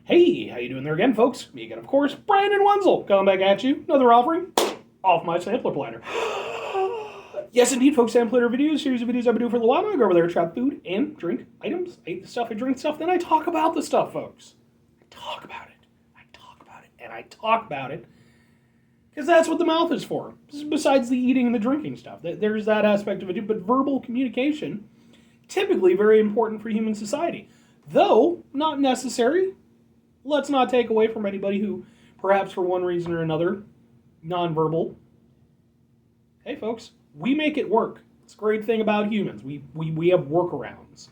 Hey, how you doing there again, folks? Me again, of course, Brandon Wenzel, coming back at you. Another offering off my sampler platter. Yes, indeed, folks, sampler videos, series of videos I've been doing for a little while. I go over there, try food and drink items. I eat the stuff, I drink stuff, then I talk about the stuff, folks. I talk about it. I talk about it. And I talk about it because that's what the mouth is for. Besides the eating and the drinking stuff. There's that aspect of it, but verbal communication, typically very important for human society. Though, not necessary. Let's not take away from anybody who, perhaps for one reason or another, nonverbal. Hey, folks, we make it work. It's a great thing about humans. We have workarounds.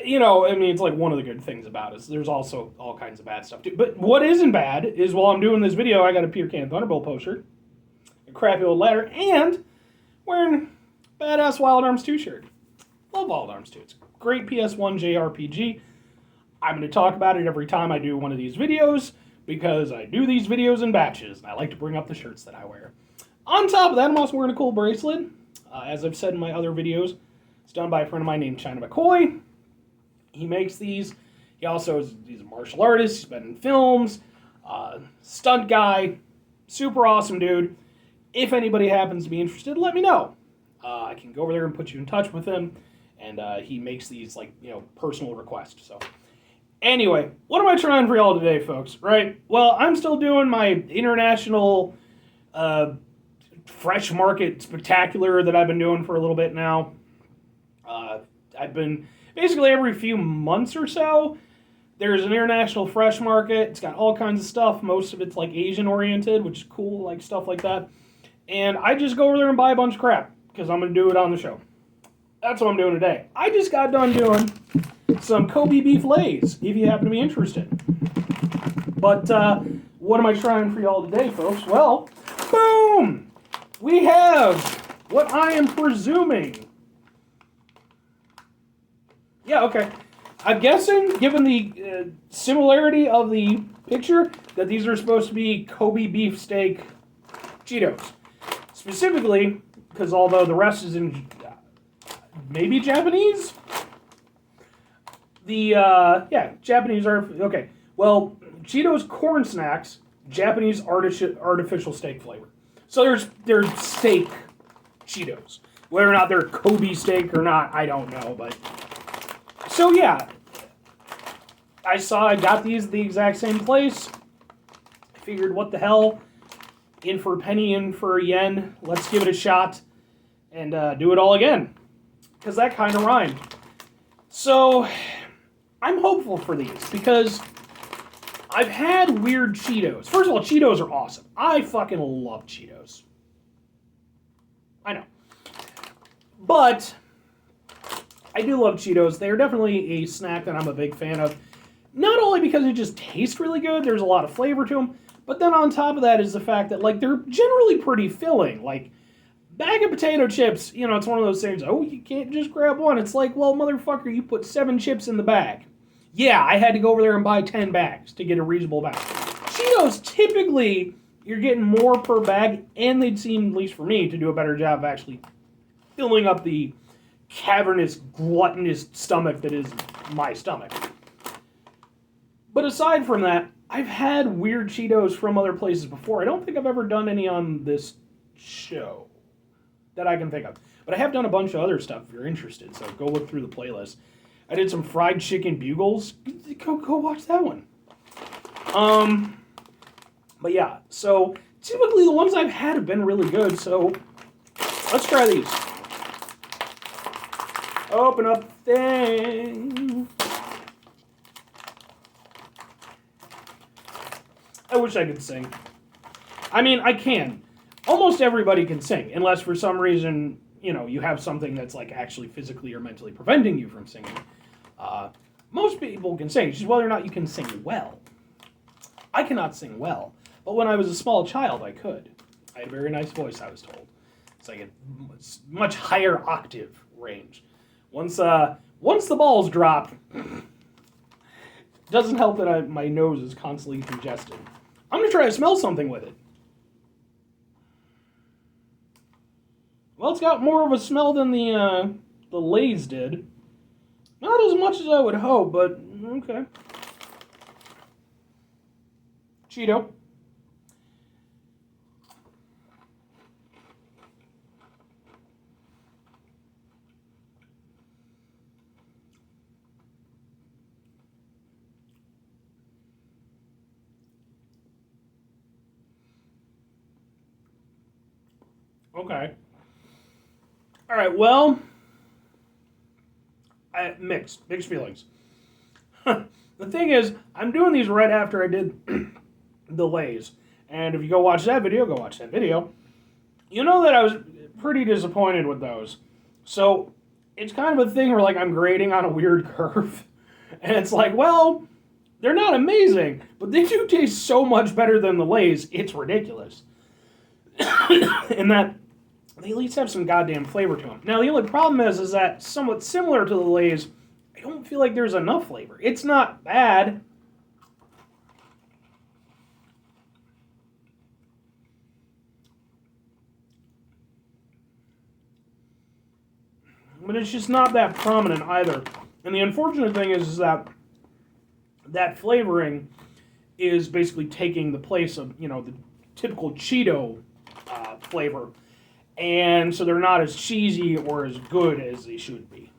It's like one of the good things about us. There's also all kinds of bad stuff, too. But what isn't bad is while I'm doing this video, I got a Peter Can Thunderbolt poster, a crappy old ladder, and wearing badass Wild Arms 2 shirt. Love Wild Arms 2. It's a great PS1 JRPG. I'm going to talk about it every time I do one of these videos because I do these videos in batches, and I like to bring up the shirts that I wear. On top of that, I'm also wearing a cool bracelet. As I've said in my other videos, it's done by a friend of mine named China McCoy. He makes these. He's a martial artist. He's been in films. Stunt guy. Super awesome dude. If anybody happens to be interested, let me know. I can go over there and put you in touch with him. And he makes these, personal requests. So, anyway, what am I trying for y'all today, folks? Right? Well, I'm still doing my international fresh market spectacular that I've been doing for a little bit now. I've been basically every few months or so, there's an international fresh market. It's got all kinds of stuff. Most of it's like Asian oriented, which is cool, like stuff like that. And I just go over there and buy a bunch of crap because I'm going to do it on the show. That's what I'm doing today. I just got done doing some Kobe beef lays, if you happen to be interested. But what am I trying for y'all today, folks? Well, boom! We have what I am presuming. Yeah, okay. I'm guessing, given the similarity of the picture, that these are supposed to be Kobe beef steak Cheetos. Specifically, because although the rest is in maybe Japanese? Japanese are... Okay, well, Cheetos corn snacks, Japanese artificial steak flavor. So there's steak Cheetos. Whether or not they're Kobe steak or not, I don't know, but... So, yeah. I got these at the exact same place. I figured, what the hell? In for a penny, in for a yen. Let's give it a shot and do it all again. Because that kind of rhymed. So, I'm hopeful for these because I've had weird Cheetos. First of all, Cheetos are awesome. I fucking love Cheetos. I know. But I do love Cheetos. They're definitely a snack that I'm a big fan of. Not only because it just tastes really good, there's a lot of flavor to them, but then on top of that is the fact that, they're generally pretty filling. Bag of potato chips, it's one of those things, oh, you can't just grab one. It's like, well, motherfucker, you put 7 chips in the bag. Yeah, I had to go over there and buy 10 bags to get a reasonable bag. Cheetos, typically, you're getting more per bag, and they'd seem, at least for me, to do a better job of actually filling up the cavernous, gluttonous stomach that is my stomach. But aside from that, I've had weird Cheetos from other places before. I don't think I've ever done any on this show that I can think of. But I have done a bunch of other stuff if you're interested, so go look through the playlist. I did some fried chicken bugles. Go watch that one. But yeah, so typically the ones I've had have been really good, so let's try these. Open up the thing. I wish I could sing. I mean, I can. Almost everybody can sing, unless for some reason, you have something that's actually physically or mentally preventing you from singing. Most people can sing, it's just whether or not you can sing well. I cannot sing well, but when I was a small child, I could. I had a very nice voice, I was told. It's like a much higher octave range. Once the balls drop, doesn't help that my nose is constantly congested. I'm going to try to smell something with it. Well, it's got more of a smell than the Lay's did. Not as much as I would hope, but okay. Cheeto. Okay. All right. Well, mixed feelings. The thing is, I'm doing these right after I did the Lays, and if you go watch that video, you know that I was pretty disappointed with those. So it's kind of a thing where like I'm grading on a weird curve, and it's like, well, they're not amazing, but they do taste so much better than the Lays. It's ridiculous, and that they at least have some goddamn flavor to them. Now the only problem is that somewhat similar to the Lays, I don't feel like there's enough flavor. It's not bad. But it's just not that prominent either. And the unfortunate thing is that that flavoring is basically taking the place of, the typical Cheeto flavor. And so they're not as cheesy or as good as they should be.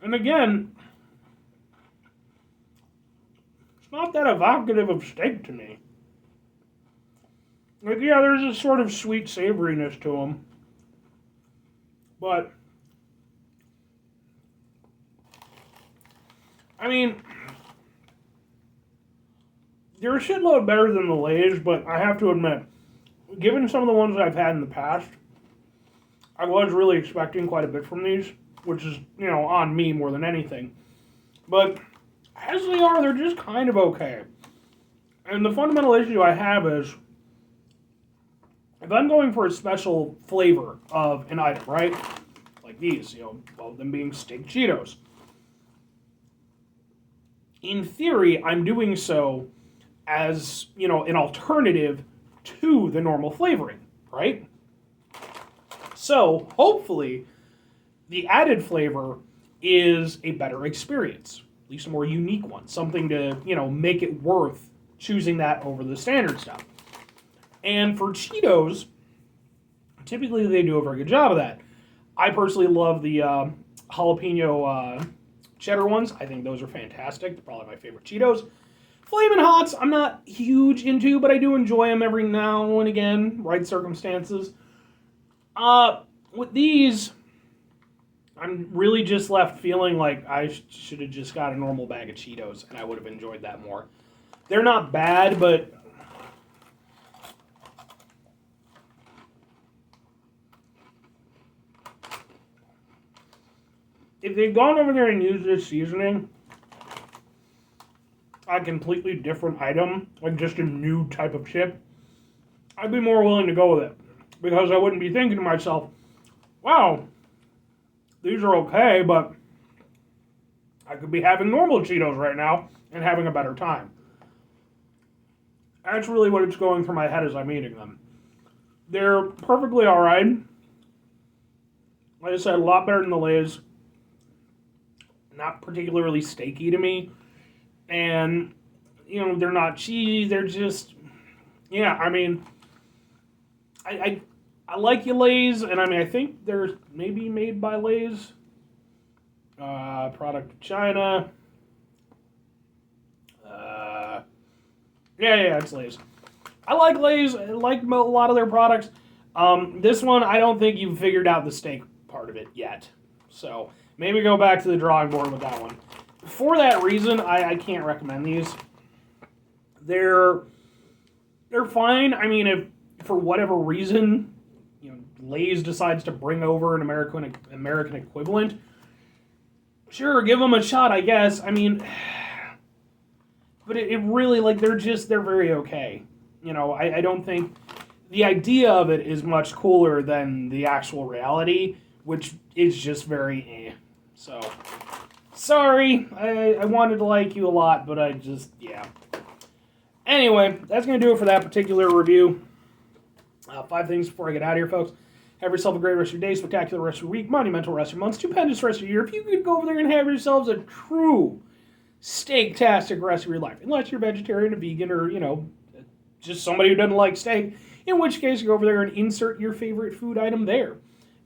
And again, it's not that evocative of steak to me. Like, yeah, there's a sort of sweet savoriness to them. But, I mean, they're a shitload better than the Lay's, but I have to admit, given some of the ones I've had in the past, I was really expecting quite a bit from these, which is, on me more than anything. But as they are, they're just kind of okay. And the fundamental issue I have is, if I'm going for a special flavor of an item, right? Like these, both of them being steak Cheetos. In theory, I'm doing so as, an alternative to the normal flavoring, right? So, hopefully, the added flavor is a better experience, at least a more unique one, something to, make it worth choosing that over the standard stuff. And for Cheetos, typically they do a very good job of that. I personally love the jalapeno cheddar ones. I think those are fantastic. They're probably my favorite Cheetos. Flamin' Hots, I'm not huge into, but I do enjoy them every now and again, right circumstances. With these, I'm really just left feeling like I should have just got a normal bag of Cheetos, and I would have enjoyed that more. They're not bad, but if they'd gone over there and used this seasoning, a completely different item, like just a new type of chip, I'd be more willing to go with it. Because I wouldn't be thinking to myself, wow, these are okay, but I could be having normal Cheetos right now and having a better time. That's really what it's going through my head as I'm eating them. They're perfectly alright. Like I said, a lot better than the Lay's. Not particularly steaky to me. And, they're not cheesy. They're just, I like your Lay's, and I think they're maybe made by Lay's. Product of China. Yeah, it's Lay's. I like Lay's. I like a lot of their products. This one, I don't think you've figured out the steak part of it yet. So maybe go back to the drawing board with that one. For that reason, I can't recommend these. They're fine. I mean, if for whatever reason, Lay's decides to bring over an American equivalent, sure, give them a shot, I guess. I mean, but it really, they're very okay. I don't think the idea of it is much cooler than the actual reality, which is just very eh. So, sorry, I wanted to like you a lot, but yeah. Anyway, that's going to do it for that particular review. 5 things before I get out of here, folks. Have yourself a great rest of your day, spectacular rest of your week, monumental rest of your month, stupendous rest of your year. If you could go over there and have yourselves a true steak-tastic rest of your life, unless you're vegetarian, a vegan, or, just somebody who doesn't like steak, in which case you go over there and insert your favorite food item there.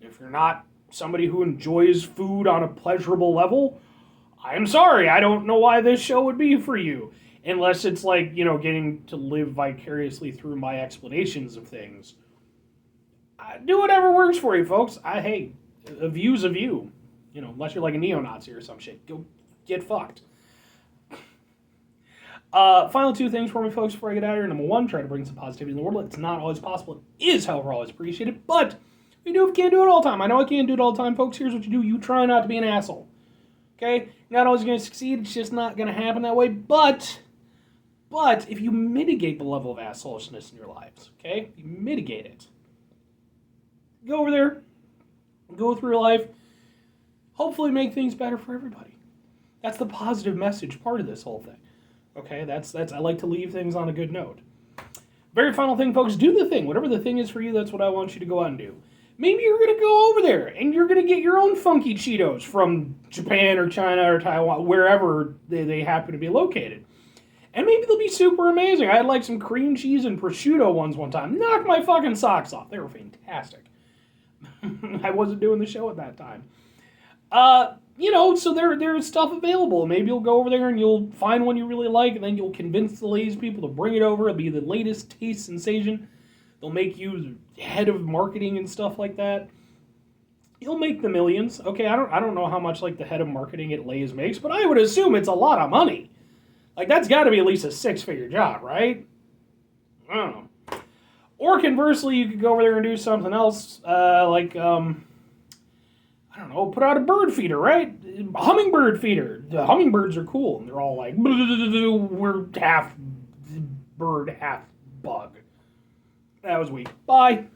If you're not somebody who enjoys food on a pleasurable level, I'm sorry, I don't know why this show would be for you. Unless it's like, getting to live vicariously through my explanations of things. Do whatever works for you, folks. Hey, a view's a view. Unless you're like a neo-Nazi or some shit. Go get fucked. Final 2 things for me, folks, before I get out of here. Number 1, try to bring some positivity in the world. It's not always possible. It is, however, always appreciated. But we can't do it all the time. I know I can't do it all the time, folks. Here's what you do. You try not to be an asshole. Okay? You're not always going to succeed. It's just not going to happen that way. But if you mitigate the level of assholishness in your lives, okay? You mitigate it. Go over there. Go through your life. Hopefully make things better for everybody. That's the positive message part of this whole thing. Okay? That's I like to leave things on a good note. Very final thing, folks. Do the thing. Whatever the thing is for you, that's what I want you to go out and do. Maybe you're going to go over there and you're going to get your own funky Cheetos from Japan or China or Taiwan, wherever they happen to be located. And maybe they'll be super amazing. I had like some cream cheese and prosciutto ones one time. Knocked my fucking socks off. They were fantastic. I wasn't doing the show at that time. So there's stuff available. Maybe you'll go over there and you'll find one you really like, and then you'll convince the ladies people to bring it over. It'll be the latest taste sensation. They'll make you head of marketing and stuff like that. You'll make the millions. Okay, I don't know how much like the head of marketing at Lay's makes, but I would assume it's a lot of money. Like, that's got to be at least a 6-figure job, right? I don't know. Or conversely, you could go over there and do something else, I don't know, put out a bird feeder, right? A hummingbird feeder. The hummingbirds are cool, and they're all like, we're half bird, half bug. That was weak. Bye.